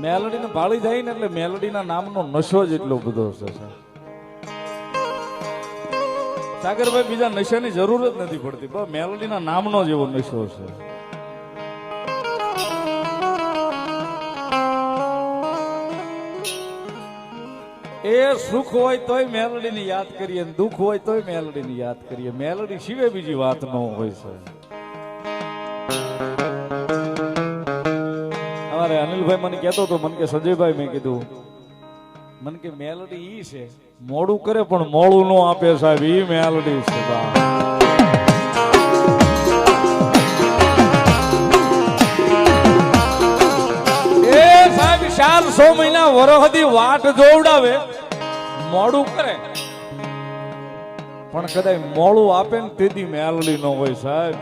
Melody ને ભાળી જાય ને એટલે મેલોડી ના નામનો નશો જ એટલો બધો છે સાગરભાઈ. બીજા નશાની જરૂર જ નથી પડતી, બસ મેલોડી ના નામનો જેવો નશો છે. એ સુખ હોય તોય મેલોડી ને યાદ કરીએ, દુઃખ હોય તોય મેલોડી ને યાદ કરીએ. મેલોડી સિવાય બીજી વાત ન હોય છે. અમારે અનિલભાઈ મને કહેતો હતો, મને કે સંજયભાઈ, મેં કીધું મને કે મેલોડી ઈ છે મોડું કરે પણ મોડું નો આપે સાહેબ, ઈ મેલોડી છે. એ સાહેબ 400 મહિના વરહદી વાટ જોવડાવે, મોડું કરે પણ કદાચ મોડું આપે ને તેથી મેલોડી નો હોય સાહેબ.